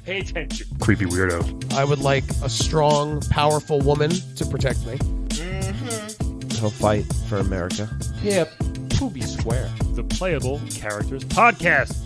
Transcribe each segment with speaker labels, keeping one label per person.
Speaker 1: Pay attention. Creepy weirdo.
Speaker 2: I would like a strong, powerful woman to protect me.
Speaker 3: He'll fight for America.
Speaker 2: Yeah, be square.
Speaker 1: The Playable Characters Podcast.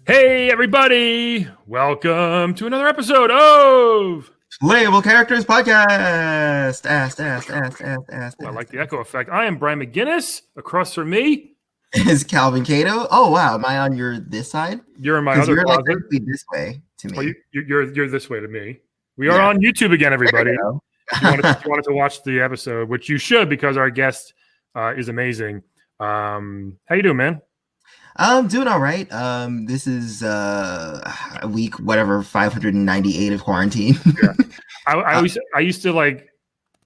Speaker 1: Hey, everybody. Welcome to another episode of
Speaker 4: Playable Characters Podcast.
Speaker 1: I like the echo effect. I am Brian McGinnis. Across from me
Speaker 4: is Calvin Cato. Oh wow, am I on your this side?
Speaker 1: You're in my other
Speaker 4: you're
Speaker 1: closet.
Speaker 4: Like this way to me.
Speaker 1: Oh, you're this way to me. We are on YouTube again, everybody. If you wanted to watch the episode, which you should because our guest is amazing. How you doing, man?
Speaker 4: I'm doing all right. This is week 598 of quarantine.
Speaker 1: Yeah. I used to like,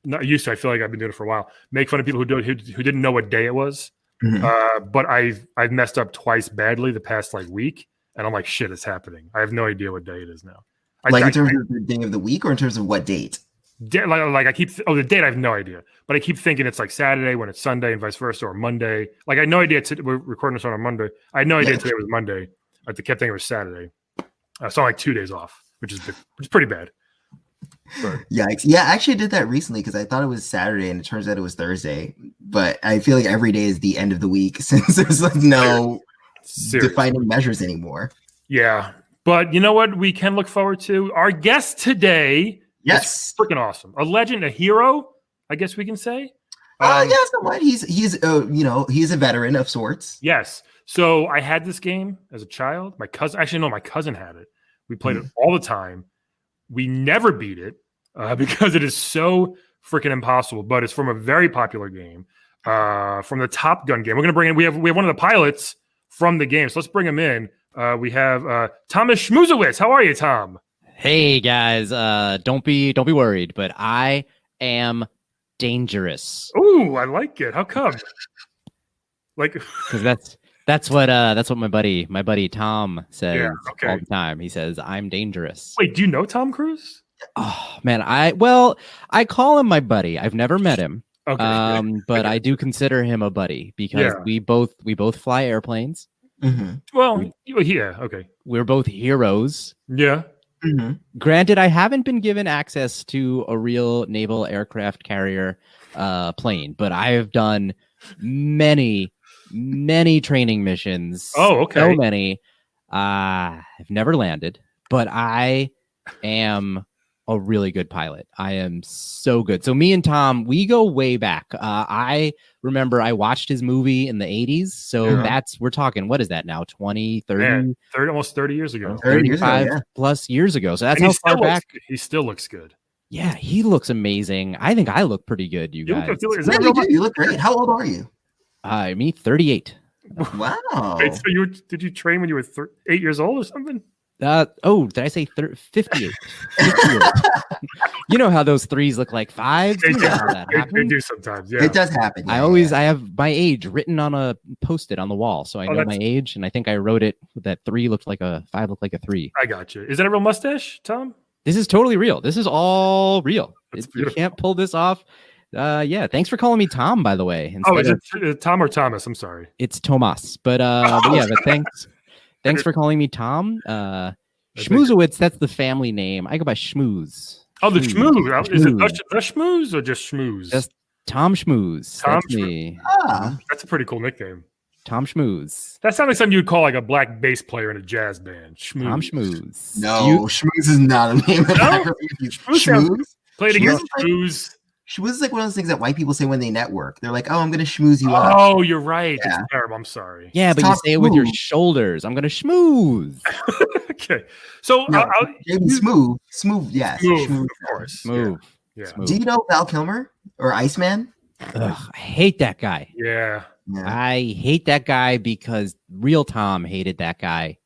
Speaker 1: not used to. I feel like I've been doing it for a while. Make fun of people who didn't know what day it was. Mm-hmm. But I've messed up twice badly the past week, and I'm like, shit, it's happening. I have no idea what day it is now.
Speaker 4: In terms of the day of the week, or in terms of what date?
Speaker 1: I keep the date. I have no idea, but I keep thinking it's like Saturday when it's Sunday, and vice versa, or Monday. Like I had no idea. We're recording this on a Monday. I had no idea today was Monday. I kept thinking it was Saturday. So I'm like 2 days off, which is pretty bad. But.
Speaker 4: Yikes! Yeah, I actually did that recently because I thought it was Saturday, and it turns out it was Thursday. But I feel like every day is the end of the week since there's no defining measures anymore.
Speaker 1: Yeah, but you know what? We can look forward to our guest today.
Speaker 4: Yes,
Speaker 1: freaking awesome! A legend, a hero, I guess we can say.
Speaker 4: Yeah, somewhat. He's a veteran of sorts.
Speaker 1: Yes. So I had this game as a child. My cousin had it. We played it all the time. We never beat it because it is so freaking impossible. But it's from a very popular game, from the Top Gun game. We're gonna bring in. We have one of the pilots from the game. So let's bring him in. We have Thomas Schmoozowitz. How are you, Tom?
Speaker 5: Hey guys, don't be worried, but I am dangerous.
Speaker 1: Ooh, I like it. How come?
Speaker 5: Because that's what my buddy Tom says all the time. He says I'm dangerous.
Speaker 1: Wait, do you know Tom Cruise?
Speaker 5: Oh man, I call him my buddy. I've never met him. But I do consider him a buddy because we both fly airplanes.
Speaker 1: Mm-hmm. Well, yeah, okay.
Speaker 5: We're both heroes.
Speaker 1: Yeah.
Speaker 5: Mm-hmm. Granted, I haven't been given access to a real naval aircraft carrier plane, but I have done many training missions.
Speaker 1: Oh, okay.
Speaker 5: So many. I've never landed, but I am a really good pilot. I am so good. So me and Tom, we go way back. I remember I watched his movie in the 80s. So we're talking, what is that now? 20, 30?
Speaker 1: Man, almost 30 years ago.
Speaker 5: 35 plus years ago. So that's how far back.
Speaker 1: He still looks good.
Speaker 5: Yeah, he looks amazing. I think I look pretty good, you guys.
Speaker 4: You look great. How old are you?
Speaker 5: Me, 38.
Speaker 4: Wow.
Speaker 1: Wait, so did you train when you were 8 years old or something?
Speaker 5: Did I say 58? 58. You know how those threes look like fives?
Speaker 1: They do sometimes, yeah.
Speaker 4: It does happen.
Speaker 5: Yeah, I have my age written on a post-it on the wall, so I know my age, and I think I wrote it that 3 looked like a 5 looked like a 3.
Speaker 1: I got you. Is that a real mustache, Tom?
Speaker 5: This is totally real. This is all real. You can't pull this off. Thanks for calling me Tom, by the way.
Speaker 1: Is it Tom or Thomas? I'm sorry.
Speaker 5: It's Tomas, but thanks. Thanks for calling me Tom. Schmoozowitz, that's the family name. I go by Schmooze.
Speaker 1: Oh, the Schmooze. Is it the Schmooze or just Schmooze?
Speaker 5: Just Tom Schmooze. That's me.
Speaker 1: That's a pretty cool nickname.
Speaker 5: Tom Schmooze.
Speaker 1: That sounds like something you'd call a black bass player in a jazz band. Schmooze.
Speaker 5: Tom Schmooze.
Speaker 4: No, Schmooze is not a name.
Speaker 1: Schmooze? Play it again, Schmooze.
Speaker 4: Schmooze is like one of those things that white people say when they network. They're like, "Oh, I'm going to schmooze you up."
Speaker 1: Oh, you're right. Yeah. It's terrible. I'm sorry.
Speaker 5: Yeah, but you say it with your shoulders. I'm going to schmooze.
Speaker 1: Okay. So,
Speaker 4: smooth. Yes.
Speaker 1: Smooth, of course.
Speaker 5: Smooth.
Speaker 1: Yeah.
Speaker 5: Smooth.
Speaker 4: Do you know Val Kilmer or Iceman?
Speaker 5: I hate that guy.
Speaker 1: Yeah.
Speaker 5: I hate that guy because real Tom hated that guy.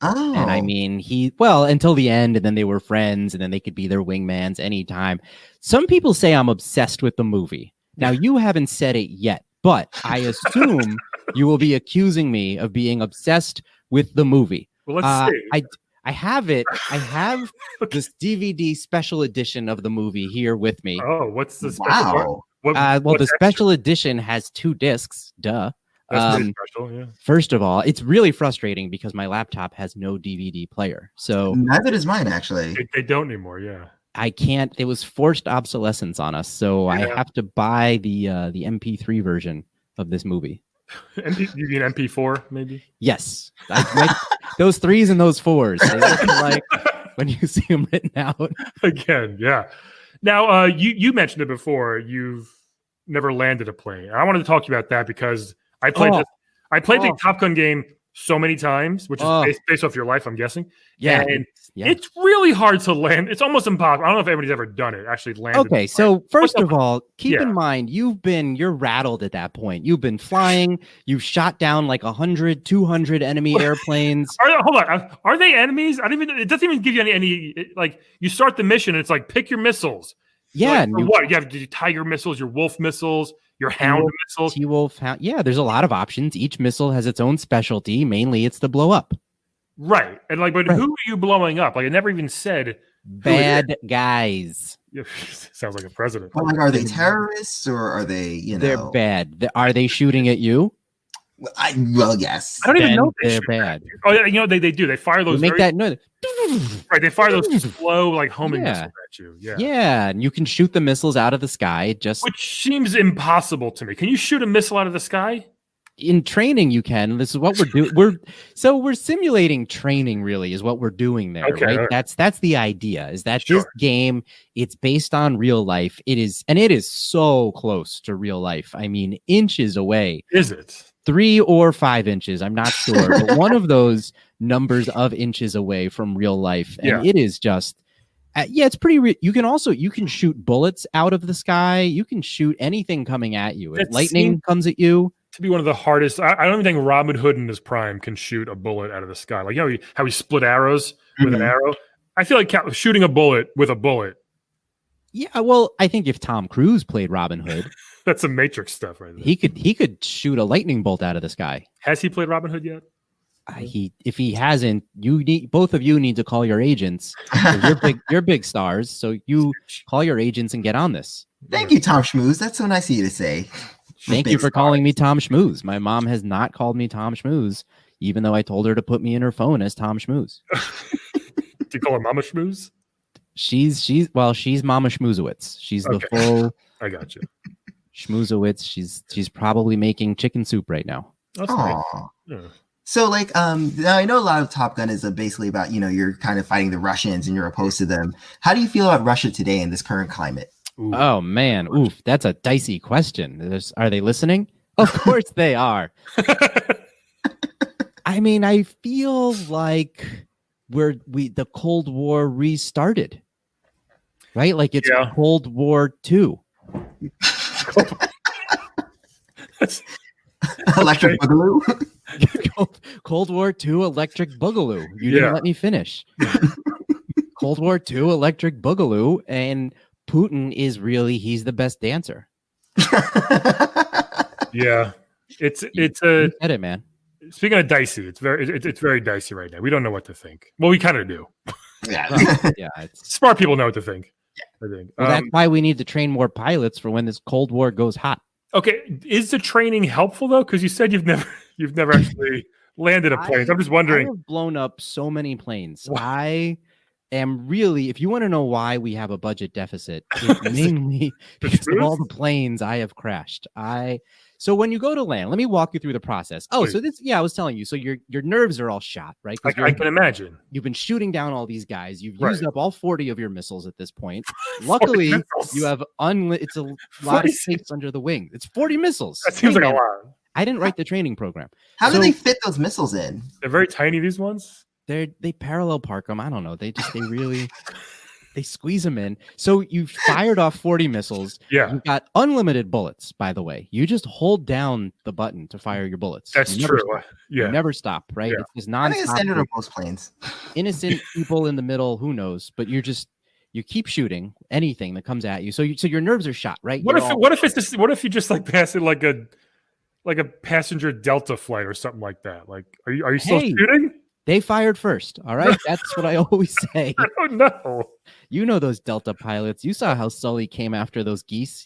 Speaker 5: And I mean, until the end, and then they were friends, and then they could be their wingmans anytime. Some people say I'm obsessed with the movie. Now, you haven't said it yet, but I assume you will be accusing me of being obsessed with the movie.
Speaker 1: Well, let's see.
Speaker 5: I have it. I have this DVD special edition of the movie here with me.
Speaker 1: Oh, what's the special?
Speaker 4: Wow.
Speaker 5: The special edition has 2 discs. Duh.
Speaker 1: That's pretty special, yeah.
Speaker 5: First of all, it's really frustrating because my laptop has no DVD player. So
Speaker 4: neither does mine, actually.
Speaker 1: They don't anymore, yeah.
Speaker 5: I can't. It was forced obsolescence on us, so I have to buy the MP3 version of this movie.
Speaker 1: You mean MP4, maybe?
Speaker 5: Yes, those 3s and those 4s. They look like when you see them written out.
Speaker 1: Again, yeah. Now, you mentioned it before. You've never landed a plane. I wanted to talk to you about that because I played the Top Gun game so many times, which is based off your life, I'm guessing.
Speaker 5: Yeah,
Speaker 1: and it's really hard to land. It's almost impossible. I don't know if anybody's ever done it. Actually, landed.
Speaker 5: Okay, so first of all, keep in mind you're rattled at that point. You've been flying. You've shot down like 100, 200 enemy airplanes.
Speaker 1: Hold on, are they enemies? It doesn't even give you any. Like you start the mission, and it's like pick your missiles.
Speaker 5: Yeah,
Speaker 1: like, what you have? Your Tiger missiles, your Wolf missiles, your Hound missiles.
Speaker 5: T-Wolf, Hound. Yeah, there's a lot of options. Each missile has its own specialty. Mainly, it's to blow up.
Speaker 1: Right, and who are you blowing up? Like it never even said.
Speaker 5: Bad guys.
Speaker 1: Sounds like a president.
Speaker 4: Well, are they terrorists or are they?
Speaker 5: They're bad. Are they shooting at you?
Speaker 4: Yes.
Speaker 1: I don't even know
Speaker 5: they're bad.
Speaker 1: Oh, yeah, they do. They fire those.
Speaker 5: They make that noise.
Speaker 1: Right, they fire those slow, like homing missiles at you.
Speaker 5: Yeah, and you can shoot the missiles out of the sky.
Speaker 1: Which seems impossible to me. Can you shoot a missile out of the sky?
Speaker 5: In training, you can. This is what we're doing. We're simulating training. Really, is what we're doing there.
Speaker 1: Okay,
Speaker 5: right? That's the idea. Is that this game? It's based on real life. It is so close to real life. I mean, inches away.
Speaker 1: Is it?
Speaker 5: 3 or 5 inches, I'm not sure, but one of those numbers of inches away from real life, and it is just, it's pretty. You can shoot bullets out of the sky. You can shoot anything coming at you. If lightning comes at you,
Speaker 1: to be one of the hardest. I don't even think Robin Hood in his prime can shoot a bullet out of the sky. Like how he split arrows with an arrow. I feel like shooting a bullet with a bullet.
Speaker 5: Yeah, well, I think if Tom Cruise played Robin Hood.
Speaker 1: That's some Matrix stuff right there.
Speaker 5: He could shoot a lightning bolt out of the sky.
Speaker 1: Has he played Robin Hood yet?
Speaker 5: If he hasn't, both of you need to call your agents. You're big stars, so you call your agents and get on this.
Speaker 4: Thank you, Tom Schmooze. That's so nice of you to say.
Speaker 5: Thank you for calling me Tom Schmooze. My mom has not called me Tom Schmooze, even though I told her to put me in her phone as Tom Schmooze.
Speaker 1: Do you call her Mama Schmooze?
Speaker 5: She's Mama Schmoozowitz. She's the full.
Speaker 1: I got you.
Speaker 5: Schmoozowitz. She's probably making chicken soup right now.
Speaker 1: That's nice. Yeah.
Speaker 4: So now I know a lot of Top Gun is basically about, you're kind of fighting the Russians and you're opposed to them. How do you feel about Russia today in this current climate?
Speaker 1: Ooh.
Speaker 5: Oh man, oof, that's a dicey question. Are they listening? Of course they are. I mean, I feel like the Cold War restarted. Right? Like it's Cold War 2.
Speaker 4: Electric Boogaloo.
Speaker 5: Cold War 2 Electric Boogaloo. You didn't let me finish. Cold War 2 Electric Boogaloo, and Putin he's the best dancer.
Speaker 1: Yeah. It's
Speaker 5: you get it, man.
Speaker 1: Speaking of dicey, it's very dicey right now. We don't know what to think. Well, we kind of do.
Speaker 4: Yeah.
Speaker 1: Smart people know what to think. I think.
Speaker 5: Well, that's why we need to train more pilots for when this Cold War goes hot.
Speaker 1: Okay, is the training helpful though? Because you said you've never actually landed a plane. I'm just wondering.
Speaker 5: I have blown up so many planes. Wow. I am really, if you want to know why we have a budget deficit, it's mainly because of all the planes I have crashed. So when you go to land, let me walk you through the process. Oh,
Speaker 1: Please.
Speaker 5: So this, I was telling you. So your nerves are all shot, right?
Speaker 1: I can imagine.
Speaker 5: You've been shooting down all these guys. You've used up all 40 of your missiles at this point. Luckily, you have it's a lot of space under the wing. It's 40 missiles.
Speaker 1: That seems like a lot.
Speaker 5: I didn't write the training program.
Speaker 4: How do they fit those missiles in?
Speaker 1: They're very tiny, these ones.
Speaker 5: They parallel park them. I don't know. They really. They squeeze them in. So you fired off 40 missiles.
Speaker 1: Yeah.
Speaker 5: You got unlimited bullets, by the way. You just hold down the button to fire your bullets.
Speaker 1: That's true. Yeah.
Speaker 5: You never stop, right?
Speaker 1: Yeah.
Speaker 5: It's just non-stop.
Speaker 4: I think it's standard on most planes.
Speaker 5: Innocent people in the middle, who knows? But you keep shooting anything that comes at you. So your nerves are shot, right?
Speaker 1: What if you just like pass it like a passenger Delta flight or something like that? Like, are you still shooting?
Speaker 5: They fired first. All right. That's what I always say.
Speaker 1: I don't know.
Speaker 5: You know those Delta pilots. You saw how Sully came after those geese.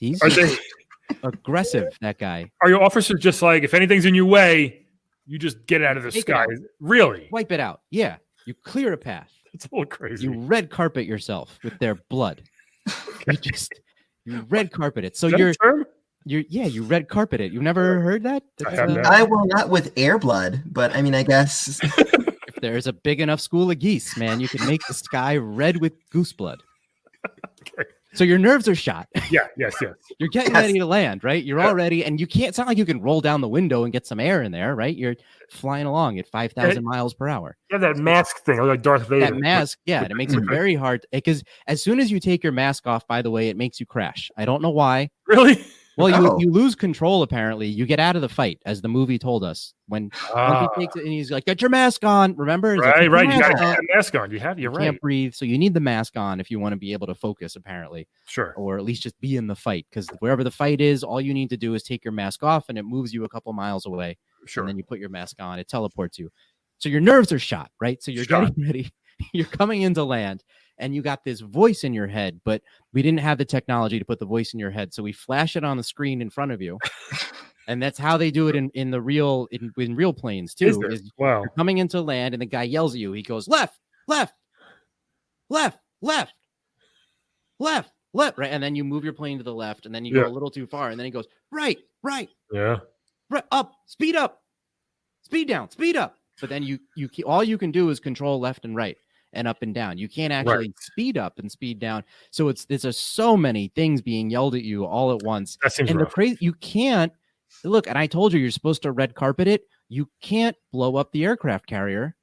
Speaker 5: aggressive, that guy.
Speaker 1: Are your officers just like, if anything's in your way, you just get it out of the sky? Really?
Speaker 5: Wipe it out. Yeah. You clear a path.
Speaker 1: It's a little crazy.
Speaker 5: You red carpet yourself with their blood. You red carpet it. So you red carpet it. You've never heard that?
Speaker 4: I will not with air blood, but I mean, I guess
Speaker 5: if there's a big enough school of geese, man, you can make the sky red with goose blood. Okay. So your nerves are shot.
Speaker 1: Yeah, yes.
Speaker 5: You're getting ready to land, right? You're all ready, and you can't. It's not like you can roll down the window and get some air in there, right? You're flying along at 5,000 miles per hour.
Speaker 1: Yeah, that mask thing, like Darth Vader.
Speaker 5: That mask, yeah, and it makes it very hard because as soon as you take your mask off, by the way, it makes you crash. I don't know why.
Speaker 1: Really?
Speaker 5: Well, you lose control. Apparently, you get out of the fight, as the movie told us. When he takes it and he's like, "Get your mask on." Remember?
Speaker 1: Right. You got to have a mask on. You
Speaker 5: can't breathe, so you need the mask on if you want to be able to focus. Apparently,
Speaker 1: sure,
Speaker 5: or at least just be in the fight. Because wherever the fight is, all you need to do is take your mask off, and it moves you a couple miles away.
Speaker 1: Sure,
Speaker 5: and then you put your mask on. It teleports you. So your nerves are shot, right? So you're getting ready. You're coming into land. And you got this voice in your head, but we didn't have the technology to put the voice in your head. So we flash it on the screen in front of you. And that's how they do it in real planes too.
Speaker 1: Wow.
Speaker 5: You're coming into land and the guy yells at you. He goes, left, left, left, left, left, left. Right. And then you move your plane to the left and then you go a little too far. And then he goes, right.
Speaker 1: Yeah.
Speaker 5: Right. Up, speed down, speed up. But then you all you can do is control left and right. And up and down. You can't actually speed up and speed down. So there's so many things being yelled at you all at once.
Speaker 1: That seems
Speaker 5: and
Speaker 1: rough.
Speaker 5: the crazy, you can't look. And I told you, you're supposed to red carpet it. You can't blow up the aircraft carrier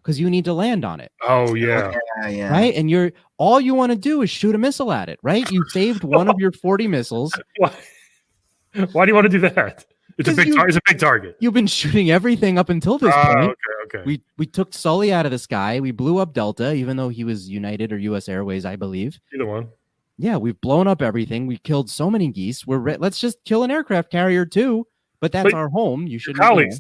Speaker 5: because you need to land on it.
Speaker 1: Oh yeah.
Speaker 5: Right. And all you want to do is shoot a missile at it. Right. You saved one of your 40 missiles.
Speaker 1: Why do you want to do that? It's a big target.
Speaker 5: You've been shooting everything up until this point.
Speaker 1: Okay.
Speaker 5: We took Sully out of the sky. We blew up Delta, even though he was United or U.S. Airways, I believe.
Speaker 1: Either one.
Speaker 5: Yeah, we've blown up everything. We killed so many geese. Let's just kill an aircraft carrier too. But that's our home. You should.
Speaker 1: Colleagues,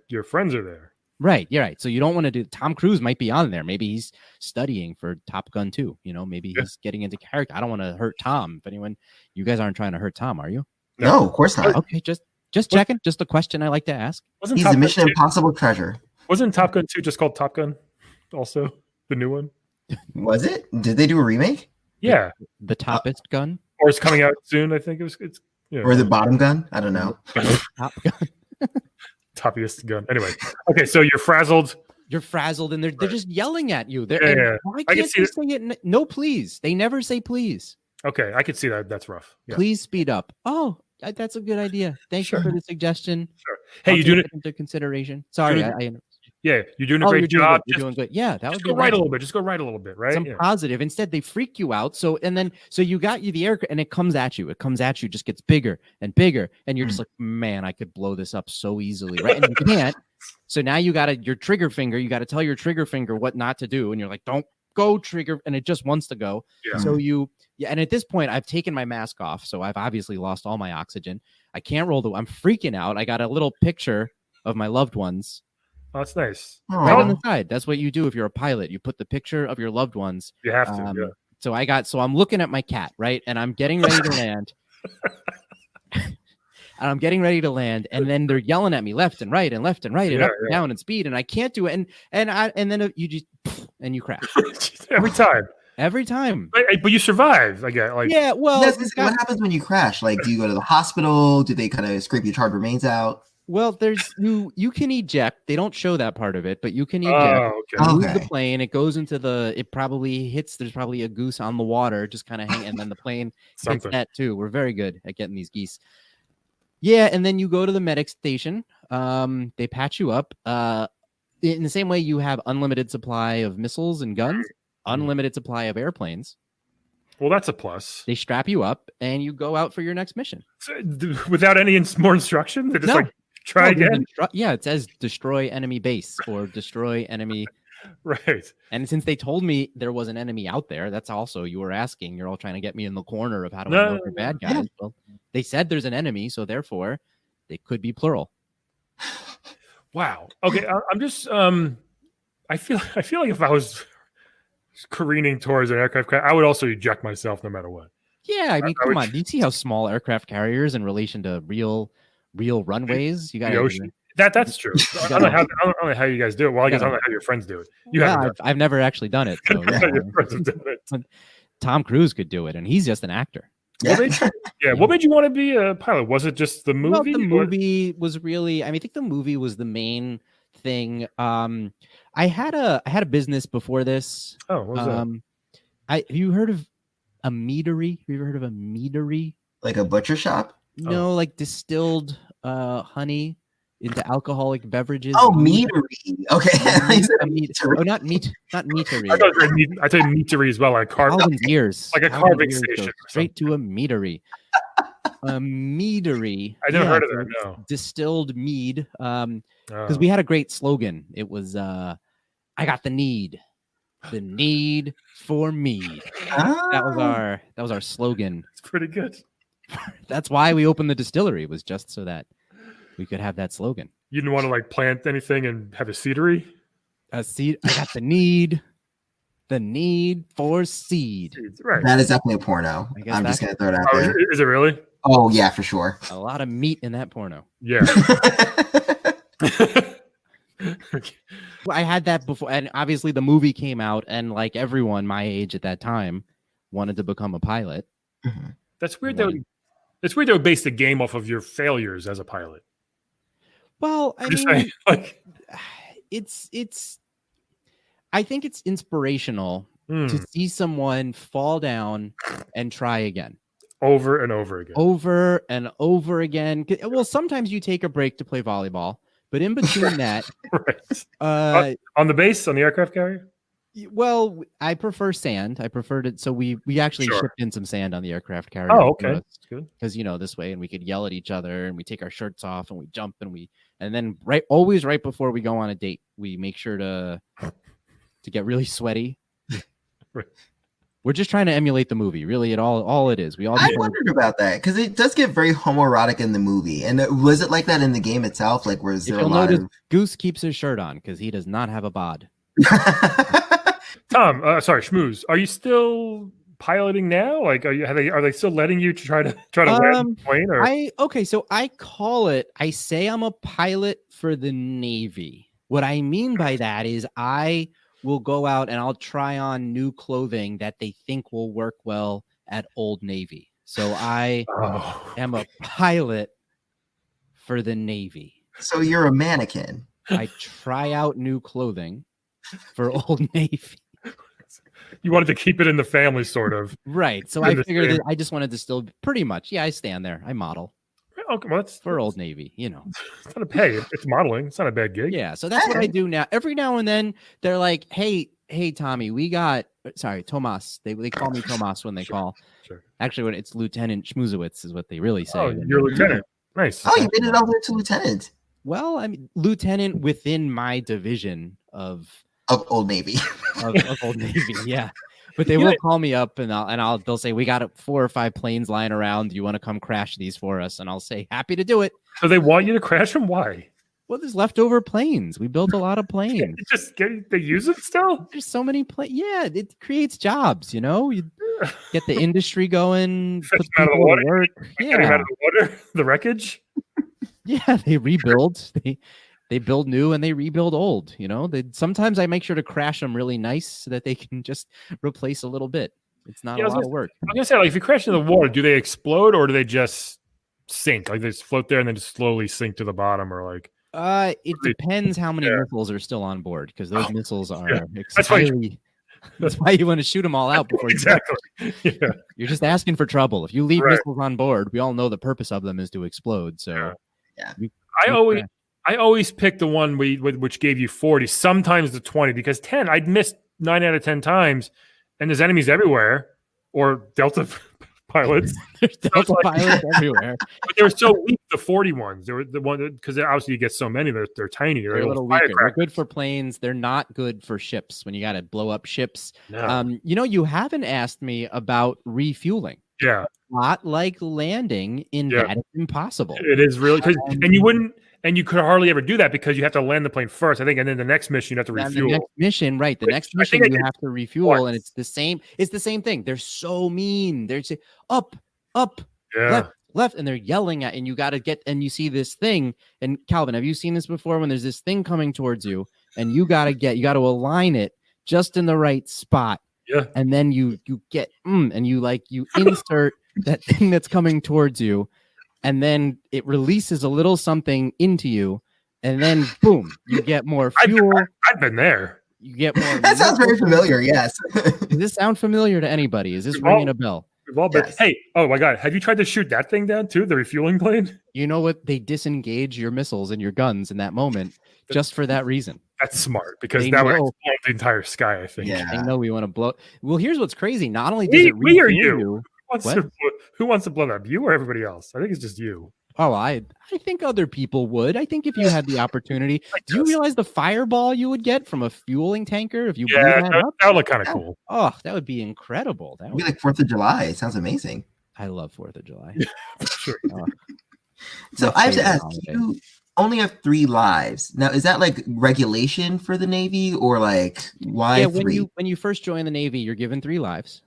Speaker 1: your friends are there.
Speaker 5: Right. You're right. So you don't want to do. Tom Cruise might be on there. Maybe he's studying for Top Gun 2. Maybe he's getting into character. I don't want to hurt Tom. If you guys aren't trying to hurt Tom, are you?
Speaker 4: No, of course not.
Speaker 5: Okay, just checking. Just a question I like to ask.
Speaker 4: He's a Mission Impossible treasure.
Speaker 1: Wasn't Top Gun 2 just called Top Gun? Also, the new one. Was
Speaker 4: it? Did they do a remake?
Speaker 1: Yeah,
Speaker 5: the Toppest Gun,
Speaker 1: or it's coming out soon. I think it's
Speaker 4: or the Bottom Gun. I don't know.
Speaker 5: Top Gun,
Speaker 1: Toppiest gun. Anyway, okay, so you're frazzled.
Speaker 5: You're frazzled, and they're just yelling at you. Why
Speaker 1: I
Speaker 5: can't they say it? No, please. They never say please.
Speaker 1: Okay, I could see that. That's rough. Yeah.
Speaker 5: Please speed up. Oh, that's a good idea. Thank you for the suggestion.
Speaker 1: Sure. Hey, you doing it
Speaker 5: into consideration? Sorry,
Speaker 1: yeah, you're doing a great job.
Speaker 5: You're doing good. Yeah, that would
Speaker 1: go right a little bit. Just go right a little bit, right?
Speaker 5: Some positive. Instead, they freak you out. So you got the air, and it comes at you. It comes at you, just gets bigger and bigger, and you're just like, man, I could blow this up so easily, right? And you can't. So now you got your trigger finger. You got to tell your trigger finger what not to do, and you're like, don't go trigger, and it just wants to go.
Speaker 1: Yeah.
Speaker 5: So and at this point, I've taken my mask off, so I've obviously lost all my oxygen. I can't roll I'm freaking out. I got a little picture of my loved ones.
Speaker 1: Oh, that's nice.
Speaker 5: Right on the side. That's what you do if you're a pilot. You put the picture of your loved ones.
Speaker 1: You have to. Yeah.
Speaker 5: So I'm looking at my cat, right? And I'm getting ready to land. And I'm getting ready to land, and then they're yelling at me left and right and left and right and up and down and speed, and I can't do it. And then you just and you crash
Speaker 1: every time.
Speaker 5: Every time,
Speaker 1: but you survive. Well,
Speaker 4: what happens when you crash? Like, do you go to the hospital? Do they kind of scrape your charred remains out?
Speaker 5: Well, there's you can eject. They don't show that part of it, but you can eject. Move the plane. It goes into it probably hits. There's probably a goose on the water, just kind of hang, and then the plane hits that too. We're very good at getting these geese. Yeah, and then you go to the medic station. They patch you up. In the same way you have unlimited supply of missiles and guns, unlimited supply of airplanes.
Speaker 1: Well, that's a plus.
Speaker 5: They strap you up, and you go out for your next mission.
Speaker 1: So, without any more instruction? They're just try again?
Speaker 5: It says destroy enemy base or destroy enemy.
Speaker 1: Right.
Speaker 5: And since they told me there was an enemy out there, that's also, you were asking, you're all trying to get me in the corner of how do I know they're bad guys. Well, they said there's an enemy, so therefore they could be plural.
Speaker 1: Wow. Okay. I'm just, I feel like if I was careening towards an aircraft crash, I would also eject myself no matter what.
Speaker 5: Yeah, I mean, come on. Do you see how small aircraft carriers in relation to real runways? You got
Speaker 1: the ocean. That's true. I don't know how you guys do it. Well, I guess I don't know how your friends do it.
Speaker 5: I've never actually done it. So
Speaker 1: Your friends have done it.
Speaker 5: Tom Cruise could do it, and he's just an actor.
Speaker 4: Yeah.
Speaker 1: What made you want to be a pilot? Was it just the movie?
Speaker 5: Well, the movie was really. I think the movie was the main thing. I had a business before this.
Speaker 1: Oh, what was that?
Speaker 5: Have you heard of a meadery? Have you ever heard of a meadery?
Speaker 4: Like a butcher shop?
Speaker 5: No, like distilled honey into alcoholic beverages.
Speaker 4: Oh, meadery. Okay.
Speaker 5: Not meatery.
Speaker 1: I thought meatery as well, like
Speaker 5: carving ears.
Speaker 1: Like a carving station.
Speaker 5: Straight to a meadery. A meadery.
Speaker 1: I never heard of that, no.
Speaker 5: Distilled mead. Because we had a great slogan. It was I got the need. The need for mead. That was our slogan.
Speaker 1: It's pretty good.
Speaker 5: That's why we opened the distillery, was just so that we could have that slogan.
Speaker 1: You didn't want to like plant anything and have a seedery?
Speaker 5: A seed. I got the need for seed.
Speaker 1: Right.
Speaker 4: That is definitely a porno. I'm just gonna throw it out there.
Speaker 1: Is it really?
Speaker 4: Oh yeah, for sure.
Speaker 5: A lot of meat in that porno.
Speaker 1: Yeah.
Speaker 5: I had that before, and obviously the movie came out, and like everyone my age at that time wanted to become a pilot.
Speaker 4: Mm-hmm.
Speaker 1: That's weird. It's weird they would base the game off of your failures as a pilot.
Speaker 5: Well, I mean, it's. I think it's inspirational to see someone fall down and try again.
Speaker 1: Over and over again.
Speaker 5: Over and over again. Well, sometimes you take a break to play volleyball, but in between that,
Speaker 1: right. On the base, on the aircraft carrier.
Speaker 5: Well, I prefer sand. I preferred it. So we actually shipped in some sand on the aircraft carrier.
Speaker 1: Oh, okay. That's good.
Speaker 5: Because this way, and we could yell at each other, and we take our shirts off, and we jump, and then always right before we go on a date, we make sure to get really sweaty.
Speaker 1: Right.
Speaker 5: We're just trying to emulate the movie. Really, all it is.
Speaker 4: I wondered about that because it does get very homoerotic in the movie. And was it like that in the game itself? Like, was there a lot of
Speaker 5: Goose keeps his shirt on because he does not have a bod.
Speaker 1: Tom, sorry, Schmooze, are you still piloting now? Like, are they still letting you try to land the plane? Or?
Speaker 5: So I say I'm a pilot for the Navy. What I mean by that is I will go out and I'll try on new clothing that they think will work well at Old Navy. So I am a pilot for the Navy.
Speaker 4: So you're a mannequin.
Speaker 5: I try out new clothing for Old Navy.
Speaker 1: You wanted to keep it in the family, sort of.
Speaker 5: Right. So I figured that I just wanted to still pretty much. Yeah, I stand there. I model.
Speaker 1: Okay, well,
Speaker 5: for Old Navy,
Speaker 1: It's not a pay. It's modeling. It's not a bad gig.
Speaker 5: Yeah. So that's what I do now. Every now and then they're like, hey, Tommy, Tomas. They call me Tomas when they call.
Speaker 1: Sure.
Speaker 5: Actually, when it's Lieutenant Schmoozewitz is what they really say.
Speaker 1: Oh, you're Lieutenant. Nice.
Speaker 4: Oh, you made it over to Lieutenant.
Speaker 5: Well, I mean, Lieutenant within my division of
Speaker 4: Old Navy.
Speaker 5: of Old Navy, yeah. But they will call me up and they'll say, we got 4 or 5 planes lying around. Do you want to come crash these for us? And I'll say, happy to do it.
Speaker 1: So they want you to crash them? Why?
Speaker 5: Well, there's leftover planes. We built a lot of planes.
Speaker 1: They use it still?
Speaker 5: There's so many planes. Yeah, it creates jobs, You get the industry going, put people to work.
Speaker 1: Yeah. Out of the water, the wreckage.
Speaker 5: Yeah, they rebuild. They build new and they rebuild old. Sometimes I make sure to crash them really nice so that they can just replace a little bit. It's not a lot of work.
Speaker 1: I'm gonna say, like, if you crash in the water, do they explode or do they just sink? Like, they just float there and then just slowly sink to the bottom, or like?
Speaker 5: It depends how many missiles are still on board, because those missiles are extremely. That's why you want to shoot them all out before.
Speaker 1: Exactly. Yeah.
Speaker 5: You're just asking for trouble. If you leave missiles on board, we all know the purpose of them is to explode. So
Speaker 4: yeah.
Speaker 1: I always pick the one which gave you 40, sometimes the 20, because 10 I'd missed 9 out of 10 times, and there's enemies everywhere, or Delta pilots.
Speaker 5: There's Delta pilots everywhere.
Speaker 1: But they were so weak. The 40 ones, they were the one because obviously you get so many. They're tiny.
Speaker 5: They're a little weaker. They're good for planes. They're not good for ships when you got to blow up ships.
Speaker 1: No.
Speaker 5: You haven't asked me about refueling.
Speaker 1: Yeah,
Speaker 5: not like landing in that. It's impossible.
Speaker 1: It is really, and you wouldn't. And you could hardly ever do that because you have to land the plane first, I think, and then the next mission you have to refuel.
Speaker 5: The next mission, right? The next mission you have to refuel, and it's the same. It's the same thing. They're so mean. They're just up, left, and they're yelling at, and you got to get. And you see this thing. And Calvin, have you seen this before? When there's this thing coming towards you, and you got to align it just in the right spot.
Speaker 1: Yeah.
Speaker 5: And then you get and you insert that thing that's coming towards you, and then it releases a little something into you, and then boom, you get more fuel.
Speaker 1: I've been there.
Speaker 5: You get more.
Speaker 4: That sounds very familiar. Yes.
Speaker 5: Does this sound familiar to anybody? Is this ringing a bell?
Speaker 1: We've all been. Yes. Hey, oh my God, have you tried to shoot that thing down too? The refueling plane?
Speaker 5: You know what? They disengage your missiles and your guns in that moment just for that reason.
Speaker 1: That's smart because that would explode the entire sky, I think.
Speaker 5: Yeah. They know we want to blow. Well, here's what's crazy. Not only does it refuel you.
Speaker 1: Who wants to blow that? You or everybody else? I think it's just you.
Speaker 5: Oh, I think other people would. I think if you had the opportunity. Do you realize the fireball you would get from a fueling tanker if you blew that up?
Speaker 1: That would look kind of cool.
Speaker 5: Oh, that would be incredible. That
Speaker 4: would be like 4th of July. It sounds amazing.
Speaker 5: I love 4th of July.
Speaker 1: Sure.
Speaker 4: So I have to ask, you only have 3 lives. Now, is that like regulation for the Navy or like why? Yeah,
Speaker 5: when you first join the Navy, you're given 3 lives.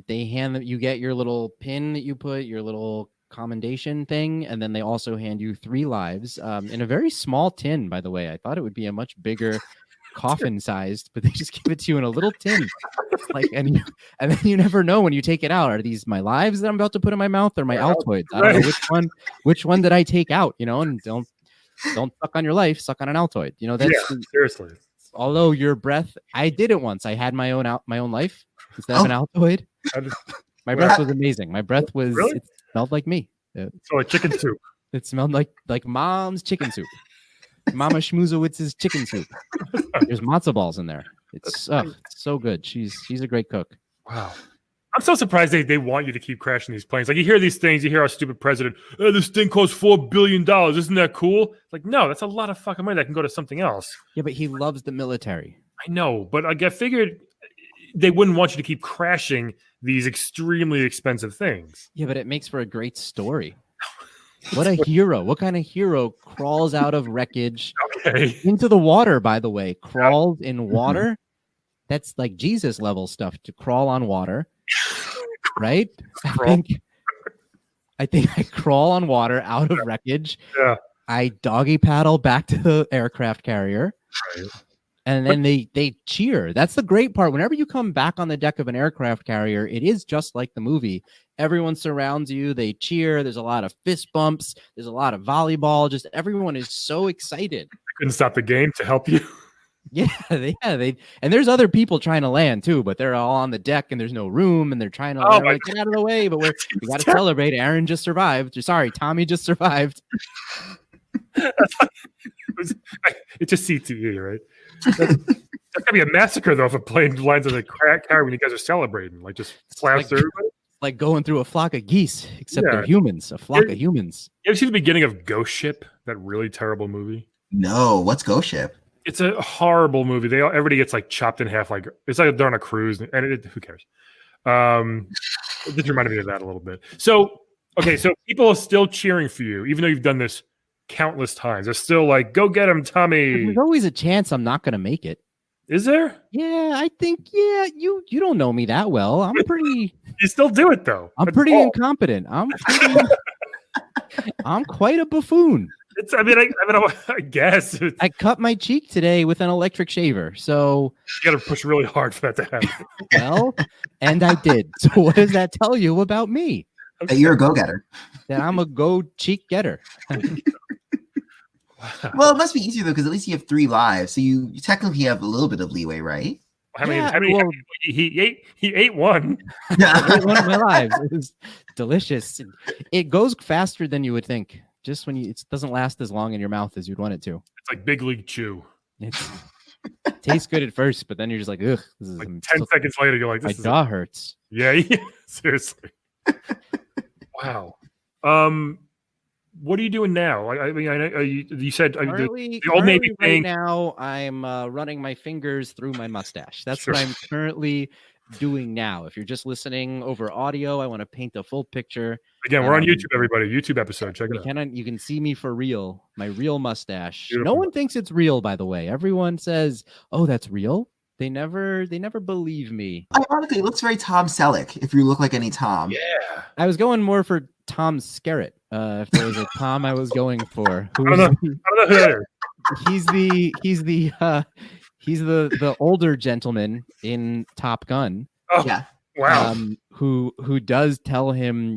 Speaker 5: They you get your little pin that you put, your little commendation thing, and then they also hand you 3 lives in a very small tin, by the way. I thought it would be a much bigger coffin sized, but they just give it to you in a little tin. And then you never know when you take it out. Are these my lives that I'm about to put in my mouth or my Altoids? I don't know which one did I take out, and don't suck on your life, suck on an Altoid. That's
Speaker 1: seriously.
Speaker 5: Although your breath, I did it once. I had my own life instead of an Altoid. My breath was amazing. My breath was it smelled like me.
Speaker 1: So like chicken soup.
Speaker 5: It smelled like mom's chicken soup. Mama Schmoozowitz's chicken soup. There's matzo balls in there. It's so good. She's a great cook.
Speaker 1: Wow. I'm so surprised they want you to keep crashing these planes. Like you hear these things, you hear our stupid president, this thing costs $4 billion. Isn't that cool? Like, no, that's a lot of fucking money that can go to something else.
Speaker 5: Yeah, but he loves the military.
Speaker 1: I know, but I figured they wouldn't want you to keep crashing these extremely expensive things.
Speaker 5: Yeah, but it makes for a great story. What a hero. What kind of hero crawls out of wreckage into the water, by the way? Crawls in water? That's like Jesus level stuff to crawl on water. Right? I think I crawl on water out of wreckage.
Speaker 1: Yeah.
Speaker 5: I doggy paddle back to the aircraft carrier.
Speaker 1: Right.
Speaker 5: And then they cheer. That's the great part. Whenever you come back on the deck of an aircraft carrier, it is just like the movie. Everyone surrounds you. They cheer. There's a lot of fist bumps. There's a lot of volleyball. Just everyone is so excited.
Speaker 1: I couldn't stop the game to help you.
Speaker 5: Yeah, and there's other people trying to land too, but they're all on the deck and there's no room and they're trying to get out of the way. But we got to celebrate. Aaron just survived. Sorry, Tommy just survived.
Speaker 1: It's just CTE, right? That's gonna be a massacre though if a plane lands on the carrier when you guys are celebrating. Like just slams through everybody.
Speaker 5: Like going through a flock of geese, except they're humans. A flock of humans.
Speaker 1: You ever see the beginning of Ghost Ship? That really terrible movie.
Speaker 4: No, what's Ghost Ship?
Speaker 1: It's a horrible movie. Everybody gets like chopped in half. Like it's like they're on a cruise, and who cares? It just reminded me of that a little bit. So people are still cheering for you, even though you've done this countless times. They're still like, "Go get him, Tommy."
Speaker 5: There's always a chance I'm not going to make it.
Speaker 1: Is there?
Speaker 5: Yeah, I think. Yeah, you don't know me that well. I'm pretty.
Speaker 1: You still do it though.
Speaker 5: I'm pretty incompetent. I'm quite a buffoon.
Speaker 1: I guess
Speaker 5: I cut my cheek today with an electric shaver. So
Speaker 1: you got to push really hard for that to happen.
Speaker 5: Well, and I did. So what does that tell you about me?
Speaker 4: That you're a go-getter.
Speaker 5: That I'm a go-cheek getter.
Speaker 4: Well, it must be easier though, because at least you have 3 lives, so you technically have a little bit of leeway, right?
Speaker 1: He ate one.
Speaker 5: I ate one of my lives. It was delicious. It goes faster than you would think. Just when it doesn't last as long in your mouth as you'd want it to.
Speaker 1: It's like Big League Chew.
Speaker 5: It tastes good at first, but then you're just like, ugh. This is
Speaker 1: like 10 seconds later, you're like,
Speaker 5: my jaw hurts.
Speaker 1: Yeah, seriously. Wow. what are you doing now? I mean, I know you said
Speaker 5: Currently,
Speaker 1: the Old Navy
Speaker 5: right
Speaker 1: thing.
Speaker 5: now, I'm running my fingers through my mustache. That's
Speaker 1: Sure.
Speaker 5: what I'm currently doing now. If you're just listening over audio, I want to paint a full picture.
Speaker 1: Again, we're on YouTube, everybody. YouTube episode. Check it out.
Speaker 5: You can see me for real. My real mustache.
Speaker 1: Beautiful.
Speaker 5: No one thinks it's real, by the way. Everyone says, "Oh, that's real." They never believe me.
Speaker 4: Ironically, it looks very Tom Selleck. If you look like any Tom.
Speaker 1: Yeah.
Speaker 5: I was going more for Tom Skerritt. If there was a Tom, I was going for.
Speaker 1: I don't know who that is.
Speaker 5: He's the older gentleman in Top Gun.
Speaker 1: Oh,
Speaker 4: yeah.
Speaker 1: Wow.
Speaker 5: Who does tell him,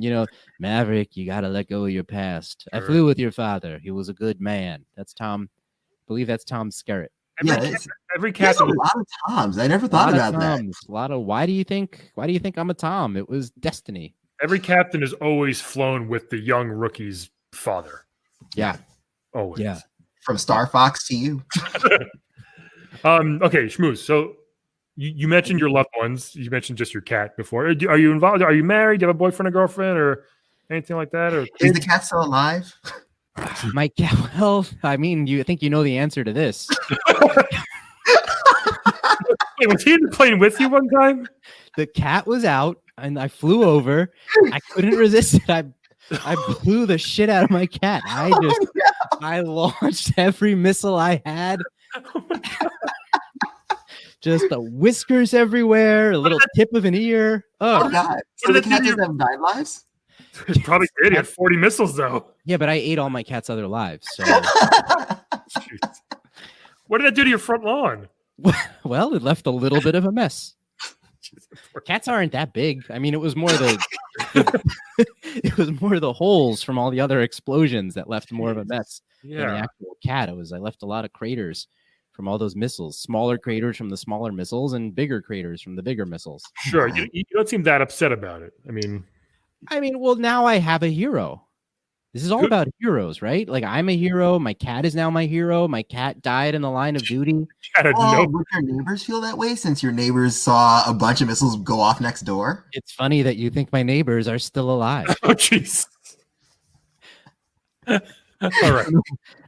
Speaker 5: Maverick, you got to let go of your past.
Speaker 1: Sure.
Speaker 5: I flew with your father. He was a good man. That's Tom. I believe that's Tom Skerritt.
Speaker 1: Every
Speaker 4: There's
Speaker 1: captain.
Speaker 4: a lot of Toms. I never thought about that.
Speaker 5: A lot of why do you think I'm a Tom? It was destiny.
Speaker 1: Every captain has always flown with the young rookie's father.
Speaker 5: Yeah.
Speaker 1: Always.
Speaker 5: Yeah.
Speaker 4: From Star Fox to you.
Speaker 1: Okay, Schmooze. So you mentioned your loved ones. You mentioned just your cat before. Are you involved? Are you married? Do you have a boyfriend or girlfriend or anything like that? Or
Speaker 4: is the cat still alive?
Speaker 5: My cat. Well, I mean, you think you know the answer to this.
Speaker 1: Wait, was he in the plane with you one time?
Speaker 5: The cat was out, and I flew over. I couldn't resist it. I blew the shit out of my cat. I launched every missile I had. Just the whiskers everywhere, a little tip of an ear.
Speaker 4: Oh God! So the cat doesn't have 9 lives?
Speaker 1: It probably did. He had 40 missiles though.
Speaker 5: Yeah, but I ate all my cat's other lives. So
Speaker 1: what did that do to your front lawn?
Speaker 5: Well, it left a little bit of a mess. Cats aren't that big. I mean, it was more the holes from all the other explosions that left more of a mess than the actual cat. I left a lot of craters from all those missiles, smaller craters from the smaller missiles and bigger craters from the bigger missiles.
Speaker 1: Sure. You don't seem that upset about it. I mean,
Speaker 5: well, now I have a hero. This is all about heroes, right? Like, I'm a hero. My cat is now my hero. My cat died in the line of duty.
Speaker 4: Would your neighbors feel that way since your neighbors saw a bunch of missiles go off next door?
Speaker 5: It's funny that you think my neighbors are still alive.
Speaker 1: Oh, jeez. All right.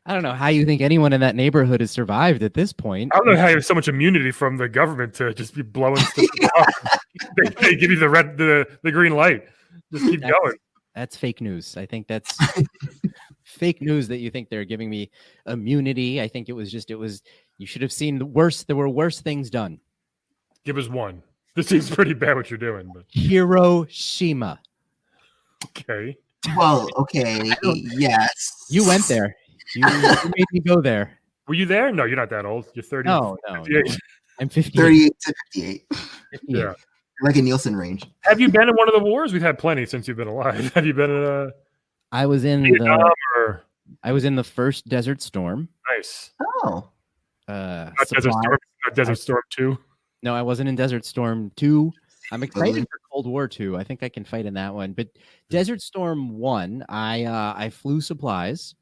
Speaker 5: I don't know how you think anyone in that neighborhood has survived at this point.
Speaker 1: I don't know how you have so much immunity from the government to just be blowing stuff off. They give you the green light. Just keep going.
Speaker 5: That's fake news. I think that's fake news that you think they're giving me immunity. I think it was you should have seen there were worse things done.
Speaker 1: Give us one. This seems pretty bad what you're doing, but
Speaker 5: Hiroshima.
Speaker 1: Okay.
Speaker 4: Well, okay. Yes.
Speaker 5: You went there. You made me go there.
Speaker 1: Were you there? No, you're not that old. You're 30.
Speaker 5: No. I'm 58.
Speaker 4: 38 to 58.
Speaker 5: 58.
Speaker 1: Yeah.
Speaker 4: Like a Nielsen range.
Speaker 1: Have you been in one of the wars? We've had plenty since you've been alive. Have you been in
Speaker 5: I was in
Speaker 1: Vietnam
Speaker 5: the first Desert Storm.
Speaker 1: Nice.
Speaker 4: Oh.
Speaker 1: Not Desert Storm 2.
Speaker 5: No, I wasn't in Desert Storm 2. I'm excited for Cold War 2. I think I can fight in that one. But Desert Storm 1, I flew supplies.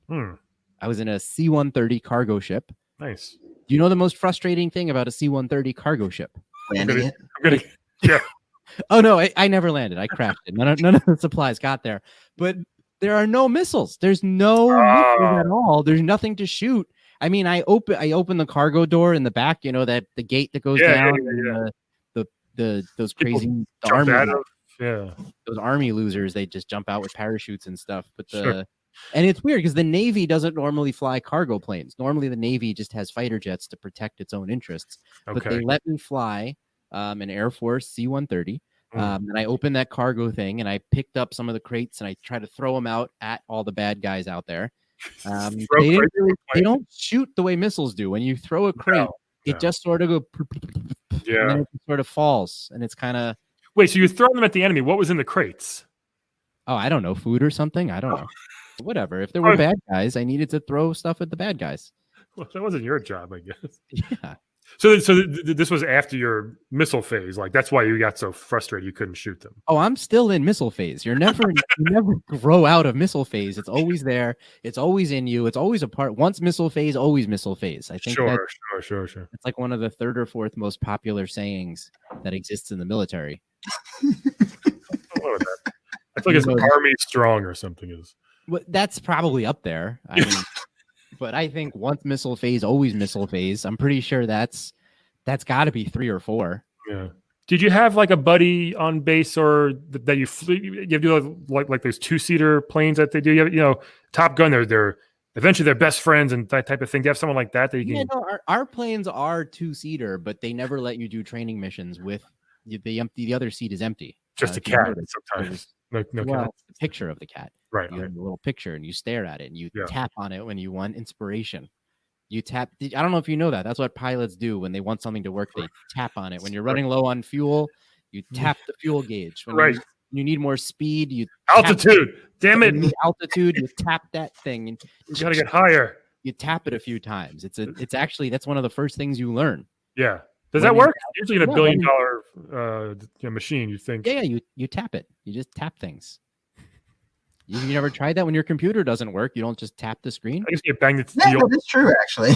Speaker 5: I was in a C-130 cargo ship.
Speaker 1: Nice.
Speaker 5: Do you know the most frustrating thing about a C-130 cargo ship?
Speaker 4: Landing it?
Speaker 1: Yeah.
Speaker 5: Oh, no, I never landed. I crashed it. None of the supplies got there. But there are no missiles. There's no missiles at all. There's nothing to shoot. I mean, I open the cargo door in the back, that the gate that goes down. And those crazy those army losers, they just jump out with parachutes and stuff. But and it's weird because the Navy doesn't normally fly cargo planes. Normally the Navy just has fighter jets to protect its own interests. But they let me fly an Air Force C-130. And I opened that cargo thing and I picked up some of the crates and I tried to throw them out at all the bad guys out there. They don't shoot the way missiles do. When you throw a crate, it just sort of goes, and then it sort of falls, and it's kind of.
Speaker 1: Wait, so you're throwing them at the enemy? What was in the crates?
Speaker 5: Oh, I don't know, food or something. I don't know. Whatever. If there were bad guys, I needed to throw stuff at the bad guys.
Speaker 1: Well, that wasn't your job, I guess.
Speaker 5: Yeah.
Speaker 1: So this was after your missile phase. Like, that's why you got so frustrated you couldn't shoot them.
Speaker 5: Oh, I'm still in missile phase. You never grow out of missile phase. It's always there. It's always in you. It's always a part. Once missile phase, always missile phase. I think
Speaker 1: Sure.
Speaker 5: It's like one of the third or fourth most popular sayings that exists in the military.
Speaker 1: I feel like it's Army Strong or something.
Speaker 5: That's probably up there. I mean, but I think once missile phase, always missile phase. I'm pretty sure that's got to be 3 or 4.
Speaker 1: Yeah. Did you have like a buddy on base or that you flew? You have to like those 2-seater planes that they do. You have, Top Gun. They're eventually they're best friends and that type of thing. Do you have someone like that you can?
Speaker 5: Yeah, no, our planes are 2-seater, but they never let you do training missions with the other seat is empty.
Speaker 1: Just a cat sometimes. No
Speaker 5: well,
Speaker 1: cat.
Speaker 5: The picture of the cat.
Speaker 1: Right.
Speaker 5: You have a little picture and you stare at it and you tap on it when you want inspiration. You tap. I don't know if you know that. That's what pilots do when they want something to work. They tap on it. When you're running low on fuel, you tap the fuel gauge. When you need more speed, you
Speaker 1: altitude. Damn it!
Speaker 5: Altitude. You tap that thing. And
Speaker 1: you gotta get higher.
Speaker 5: You tap it a few times. It's actually that's one of the first things you learn.
Speaker 1: Yeah. Does that work? Usually in a $1 billion machine, you think.
Speaker 5: Yeah. You tap it. You just tap things. You never tried that when your computer doesn't work? You don't just tap the screen?
Speaker 1: I guess you bang the
Speaker 4: Yeah, that's true, actually.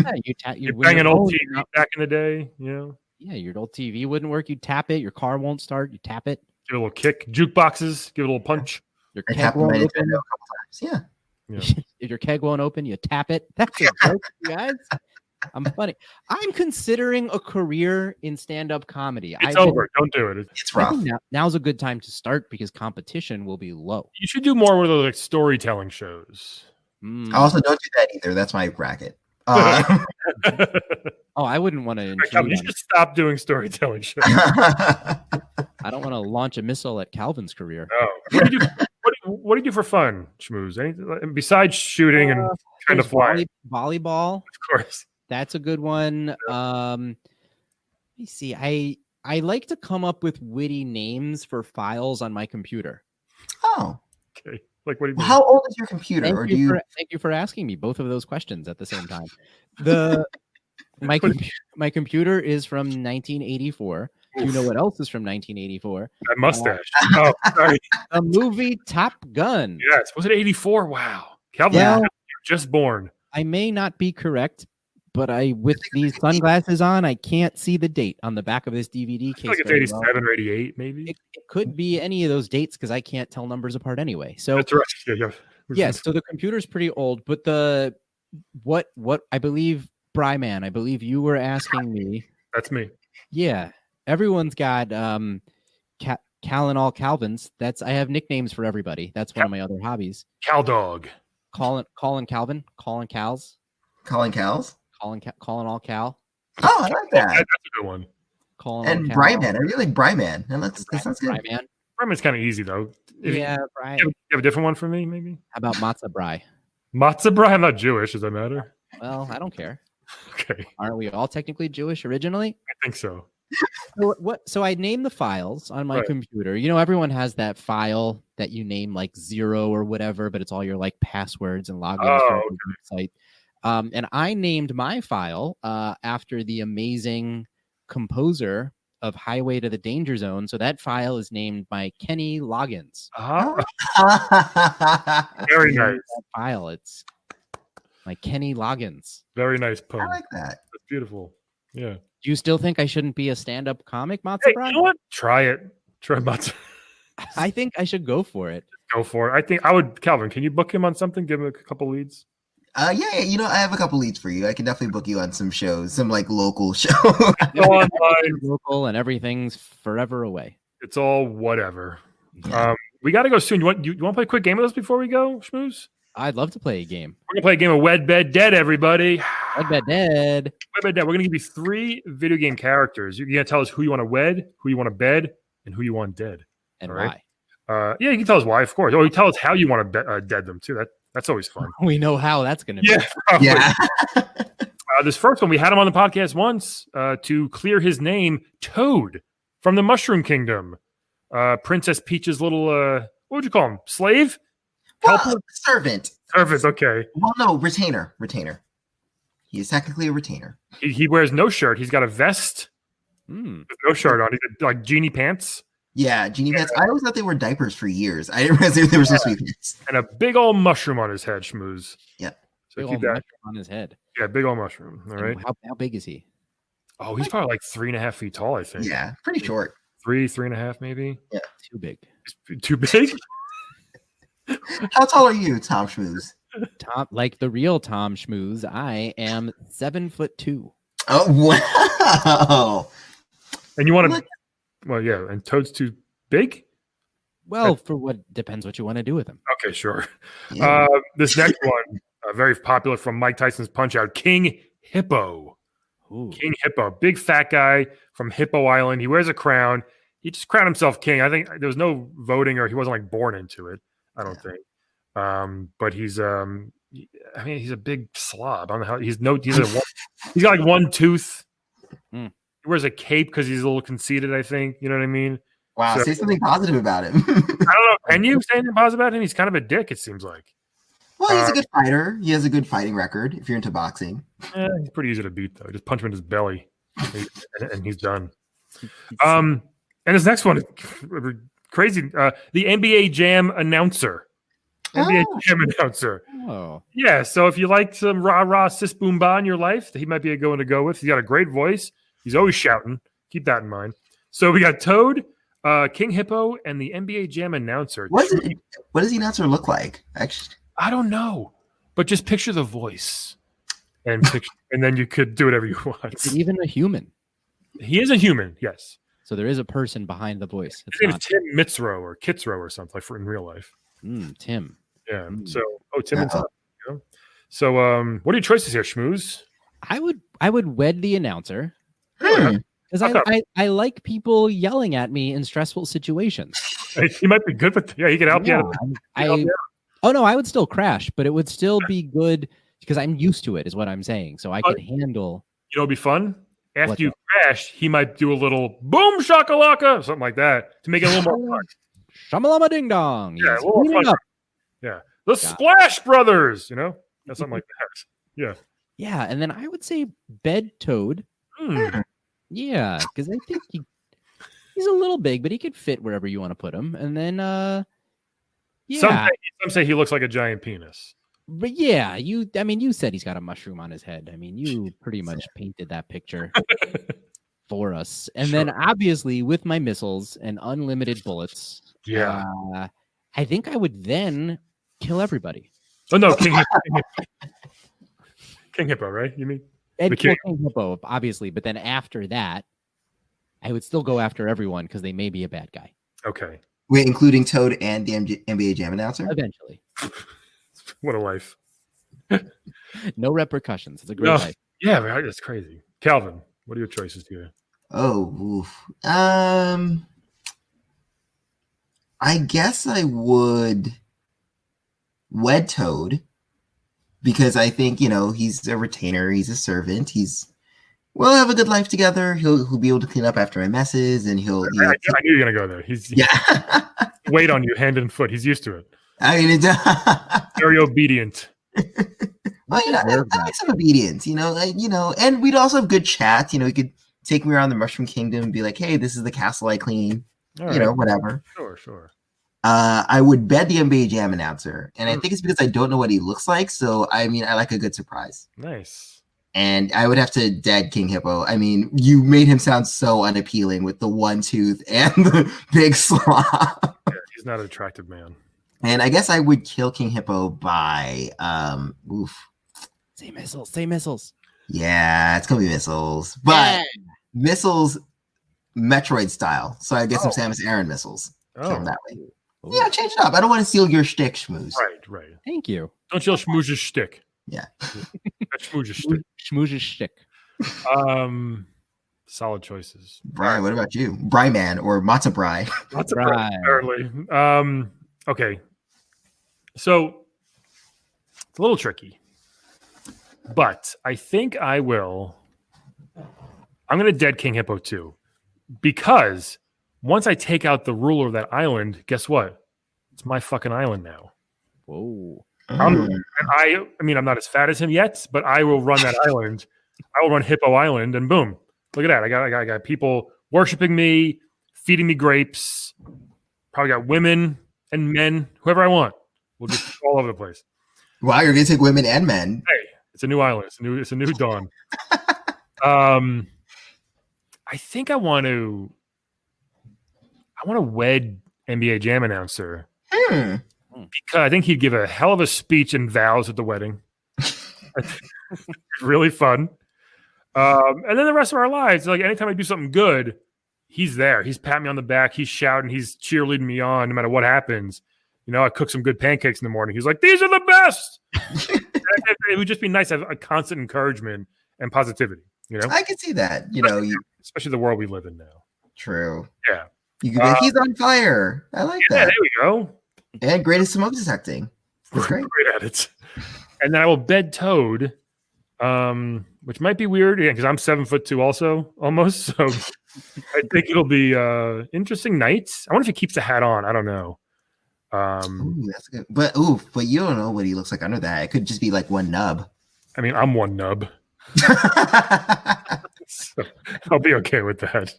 Speaker 5: Yeah,
Speaker 1: you bang an old TV back in the day,
Speaker 5: Yeah, your old TV wouldn't work. You tap it. Your car won't start. You tap it.
Speaker 1: Give it a little kick. Jukeboxes, give it a little punch.
Speaker 5: Your keg won't open.
Speaker 4: A couple times.
Speaker 5: Yeah. If your keg won't open, you tap it. That's a joke, you guys. I'm funny. I'm considering a career in stand-up comedy.
Speaker 1: It's over. Don't do it.
Speaker 4: It's rough.
Speaker 5: Now's a good time to start because competition will be low.
Speaker 1: You should do more with those like storytelling shows.
Speaker 4: I also don't do that either. That's my bracket.
Speaker 5: I wouldn't want to.
Speaker 1: You should stop doing storytelling shows.
Speaker 5: I don't want to launch a missile at Calvin's career.
Speaker 1: No. What do you do for fun, Schmooze? Besides shooting and kind of flying?
Speaker 5: Volleyball.
Speaker 1: Of course.
Speaker 5: That's a good one. Let me see. I like to come up with witty names for files on my computer.
Speaker 4: Oh.
Speaker 1: Okay. Like what do you mean?
Speaker 4: How old is your computer?
Speaker 5: Thank you for asking me both of those questions at the same time. My computer is from 1984. Oof. You know what else is from 1984?
Speaker 1: That mustache. Oh, sorry.
Speaker 5: The movie Top Gun.
Speaker 1: Yes. Was it 84? Wow. Calvin, you're just born.
Speaker 5: I may not be correct, but with these sunglasses on, I can't see the date on the back of this DVD case.
Speaker 1: I think it's 87 or 88, maybe.
Speaker 5: It could be any of those dates because I can't tell numbers apart anyway. So
Speaker 1: that's right.
Speaker 5: Yeah. So the computer's pretty old, but what I believe, Bryman, I believe you were asking me.
Speaker 1: That's me.
Speaker 5: Yeah. Everyone's got Cal and all Calvins. I have nicknames for everybody. That's one of my other hobbies.
Speaker 1: Cal Dog.
Speaker 5: Colin Calvin. Colin Cals.
Speaker 4: Colin Cals.
Speaker 5: Colin all Cal.
Speaker 4: Oh, I like that.
Speaker 1: That's a good one.
Speaker 5: Colin
Speaker 4: and Bryman. I really like Bryman. And that sounds good.
Speaker 1: Bryman's kind of easy though.
Speaker 5: Brian.
Speaker 1: You have a different one for me, maybe?
Speaker 5: How about Matzah Bry?
Speaker 1: Matzah Bry? I'm not Jewish. Does that matter?
Speaker 5: Well, I don't care.
Speaker 1: Okay.
Speaker 5: Aren't we all technically Jewish originally?
Speaker 1: I think so.
Speaker 5: So I name the files on my computer. Everyone has that file that you name like 0 or whatever, but it's all your like passwords and logins for the website. And I named my file after the amazing composer of Highway to the Danger Zone. So that file is named by Kenny Loggins.
Speaker 1: Very nice.
Speaker 5: That file. It's my Kenny Loggins.
Speaker 1: Very nice pun.
Speaker 4: I like that.
Speaker 1: That's beautiful. Yeah.
Speaker 5: Do you still think I shouldn't be a stand-up comic, Matzah?
Speaker 1: You know what? Try it. Try Matzah.
Speaker 5: I think I should go for it.
Speaker 1: Go for it. I think I would. Calvin, can you book him on something? Give him a couple leads.
Speaker 4: Yeah. I have a couple leads for you. I can definitely book you on some shows, some like local show.
Speaker 5: Local and everything's forever away.
Speaker 1: It's all whatever. Yeah. We got to go soon. You want to play a quick game with us before we go, Schmooze?
Speaker 5: I'd love to play a game.
Speaker 1: We're going to play a game of Wed, Bed, Dead, everybody.
Speaker 5: Wed, Bed, Dead.
Speaker 1: Wed, Bed, Dead. We're going to give you 3 video game characters. You're going to tell us who you want to wed, who you want to bed, and who you want dead.
Speaker 5: And why?
Speaker 1: Yeah, you can tell us why, of course. Or you tell us how you want to dead them, too. That's always fun.
Speaker 5: We know how that's going to be.
Speaker 1: Yeah, probably.
Speaker 4: Yeah.
Speaker 1: This first one, we had him on the podcast once to clear his name, Toad from the Mushroom Kingdom. Princess Peach's little, what would you call him? Slave?
Speaker 4: Well, servant.
Speaker 1: Servant, okay.
Speaker 4: Well, no, retainer. He is technically a retainer.
Speaker 1: He wears no shirt. He's got a vest with no shirt on. He's got, like genie pants.
Speaker 4: Yeah, genie pants. I always thought they were diapers for years. I didn't realize they were supposed to be pants.
Speaker 1: And a big old mushroom on his head, Schmooze.
Speaker 4: Yeah.
Speaker 1: So
Speaker 5: big old mushroom on his head.
Speaker 1: Yeah, big old mushroom. All right.
Speaker 5: How big is he?
Speaker 1: Oh, he's probably like 3.5 feet tall, I think.
Speaker 4: Yeah, pretty short.
Speaker 1: 3.5 maybe.
Speaker 4: Yeah.
Speaker 5: Too big.
Speaker 1: Too big?
Speaker 4: How tall are you, Tom Schmooze?
Speaker 5: Tom, like the real Tom Schmooze, I am 7'2".
Speaker 4: Oh wow!
Speaker 1: And you want to? Well, yeah. And Toad's too big.
Speaker 5: Well, for what depends what you want to do with him.
Speaker 1: Okay, sure.
Speaker 4: Yeah.
Speaker 1: This next one, very popular from Mike Tyson's Punch Out, King Hippo.
Speaker 5: Ooh.
Speaker 1: King Hippo, big fat guy from Hippo Island. He wears a crown. He just crowned himself king. I think there was no voting, or he wasn't like born into it. I don't think. But he's I mean, he's a big slob. I don't know how he's got like one tooth.
Speaker 5: Hmm.
Speaker 1: He wears a cape because he's a little conceited, I think. You know what I mean?
Speaker 4: Wow,
Speaker 1: So-
Speaker 4: say something positive about him.
Speaker 1: I don't know. Can you say anything positive about him? He's kind of a dick, it seems like.
Speaker 4: Well, he's a good fighter. He has a good fighting record if you're into boxing.
Speaker 1: He's pretty easy to beat, though. Just punch him in his belly, and he's done. And this next one is crazy. The NBA Jam announcer. NBA Jam announcer.
Speaker 5: Oh.
Speaker 1: Yeah, so if you like some rah-rah sis boom ba in your life, he might be a going to go with. He's got a great voice. He's always shouting. Keep that in mind. So we got Toad, King Hippo, and the NBA Jam announcer.
Speaker 4: What does the announcer look like? Actually,
Speaker 1: I don't know, but just picture the voice, and then you could do whatever you want.
Speaker 5: Is it even a human?
Speaker 1: He is a human, yes.
Speaker 5: So there is a person behind the voice.
Speaker 1: His name is Tim Mitzrow or Kitzrow or something like in real life.
Speaker 5: Tim.
Speaker 1: Yeah. So, Tim and Tom. You know? So, what are your choices here, Schmooze?
Speaker 5: I would wed the announcer
Speaker 1: Really?
Speaker 5: because I like people yelling at me in stressful situations.
Speaker 1: He might be good, but he can help you out.
Speaker 5: Oh no, I would still crash, but it would still be good because I'm used to it, is what I'm saying. So I could handle.
Speaker 1: You know, it'd be fun. After you crash, he might do a little boom shakalaka, something like that, to make it a little more fun.
Speaker 5: Shamalama ding dong.
Speaker 1: Yeah,
Speaker 5: He's
Speaker 1: a little
Speaker 5: cleaning
Speaker 1: fun.
Speaker 5: up.
Speaker 1: Yeah, the Splash Brothers. You know, that's something like that. Yeah.
Speaker 5: Yeah, and then I would say bed Toad. Yeah, because I think he's a little big, but he could fit wherever you want to put him. And then, yeah.
Speaker 1: Some say he looks like a giant penis.
Speaker 5: But yeah, you said he's got a mushroom on his head. I mean, you pretty much painted that picture for us. And then obviously with my missiles and unlimited bullets, I think I would then kill everybody.
Speaker 1: Oh no, King Hippo, right? You mean?
Speaker 5: King Hippo, obviously, but then after that, I would still go after everyone because they may be a bad guy.
Speaker 1: Okay.
Speaker 4: Wait, including Toad and the NBA Jam announcer?
Speaker 5: Eventually.
Speaker 1: What a life.
Speaker 5: No repercussions. It's a great life.
Speaker 1: Yeah, right, that's crazy. Calvin, what are your choices here?
Speaker 4: Oh, oof. I guess I would wed Toad because I think, he's a retainer, he's a servant, we'll have a good life together. He'll be able to clean up after my messes, and he'll.
Speaker 1: I knew you were gonna go there. He's weight on you, hand and foot. He's used to it.
Speaker 4: I mean, it's
Speaker 1: very obedient.
Speaker 4: Well, I like some obedience, and we'd also have good chat. He could take me around the Mushroom Kingdom and be like, "Hey, this is the castle I clean." Whatever.
Speaker 1: Sure.
Speaker 4: I would bed the NBA Jam announcer, and I think it's because I don't know what he looks like. So I like a good surprise.
Speaker 1: Nice.
Speaker 4: And I would have to dead King Hippo. I mean, you made him sound so unappealing with the one tooth and the big slob.
Speaker 1: Yeah, he's not an attractive man.
Speaker 4: And I guess I would kill King Hippo by
Speaker 5: Say missiles.
Speaker 4: Yeah, it's gonna be missiles. But missiles Metroid style. So I get some Samus Aran missiles. Kill him that way. Ooh. Yeah, change it up. I don't want to steal your shtick, Schmooze.
Speaker 1: Right.
Speaker 5: Thank you.
Speaker 1: Don't steal Schmooze's shtick.
Speaker 4: Yeah.
Speaker 1: That's Schmooze's shtick.
Speaker 5: Schmooze's shtick.
Speaker 1: Solid choices.
Speaker 4: Brian, what about you? Bryman or Matza Bry?
Speaker 1: Matza Bry, apparently. Okay. So it's a little tricky. But I think I'm gonna dead King Hippo too. Because once I take out the ruler of that island, guess what? It's my fucking island now.
Speaker 5: Whoa.
Speaker 1: I'm not as fat as him yet, but I will run that island. I will run Hippo Island, and boom! Look at that. I got people worshiping me, feeding me grapes. Probably got women and men, whoever I want. We'll just all over the place.
Speaker 4: Wow, you're gonna take women and men.
Speaker 1: Hey, it's a new island. It's a new dawn. I think I want to wed NBA Jam announcer. because I think he'd give a hell of a speech and vows at the wedding. Really fun. And then the rest of our lives, like anytime I do something good, he's there. He's patting me on the back. He's shouting. He's cheerleading me on no matter what happens. You know, I cook some good pancakes in the morning. He's like, these are the best. It would just be nice to have a constant encouragement and positivity. You know,
Speaker 4: I can see that. You know,
Speaker 1: especially the world we live in now.
Speaker 4: True.
Speaker 1: Yeah.
Speaker 4: You can be, he's on fire. I like that.
Speaker 1: There we go.
Speaker 4: And great at smoke detecting. That's great.
Speaker 1: Great at it. And then I will bed Toad, which might be weird because I'm 7'2" also almost. So I think it'll be interesting nights. I wonder if he keeps the hat on. I don't know.
Speaker 4: That's good. But you don't know what he looks like under that. It could just be like one nub.
Speaker 1: I mean, I'm one nub. So I'll be okay with that.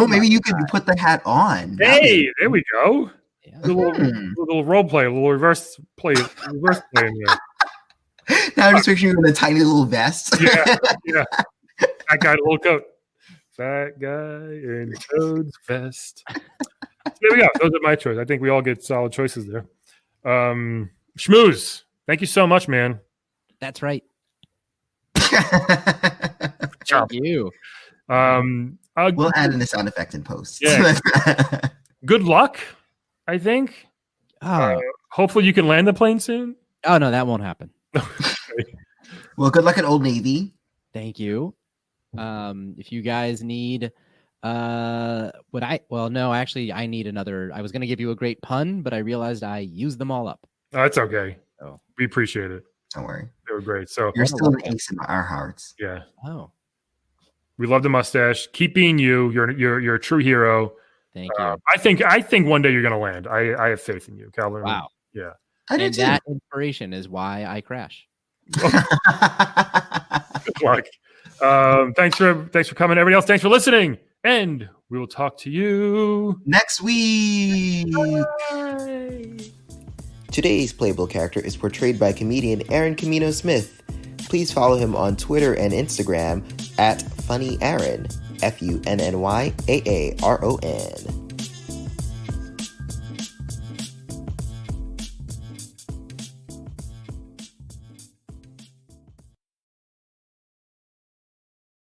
Speaker 4: Maybe you could put the hat on.
Speaker 1: Hey, there we go. Yeah. A little role play, a little reverse play in there.
Speaker 4: Now I'm just picturing you in a tiny little vest.
Speaker 1: Yeah. That guy in a little coat. Fat guy in Toad's vest. So there we go. Those are my choices. I think we all get solid choices there. Schmooze, thank you so much, man.
Speaker 5: That's right.
Speaker 1: Thank
Speaker 5: you.
Speaker 4: We'll add in the sound effect in post.
Speaker 1: Yeah. Good luck, I think. Hopefully you can land the plane soon.
Speaker 5: Oh, no, that won't happen.
Speaker 4: Well, good luck at Old Navy.
Speaker 5: Thank you. If you guys need I need another. I was going to give you a great pun, but I realized I used them all up.
Speaker 1: Oh, that's okay. Oh. We appreciate it.
Speaker 4: Don't worry.
Speaker 1: They were great. So
Speaker 4: you're still an ace in our hearts.
Speaker 1: Yeah.
Speaker 5: Oh.
Speaker 1: We love the mustache. Keep being you. You're a true hero.
Speaker 5: Thank you.
Speaker 1: I think one day you're going to land. I have faith in you, Calvin.
Speaker 5: Wow.
Speaker 1: Yeah.
Speaker 5: And that inspiration is why I crash.
Speaker 1: Good luck. Thanks for coming, everybody else. Thanks for listening, and we will talk to you
Speaker 4: next week.
Speaker 1: Bye.
Speaker 6: Today's playable character is portrayed by comedian Aaron Kominos-Smith. Please follow him on Twitter and Instagram at FunnyAaron, FUNNYAARON.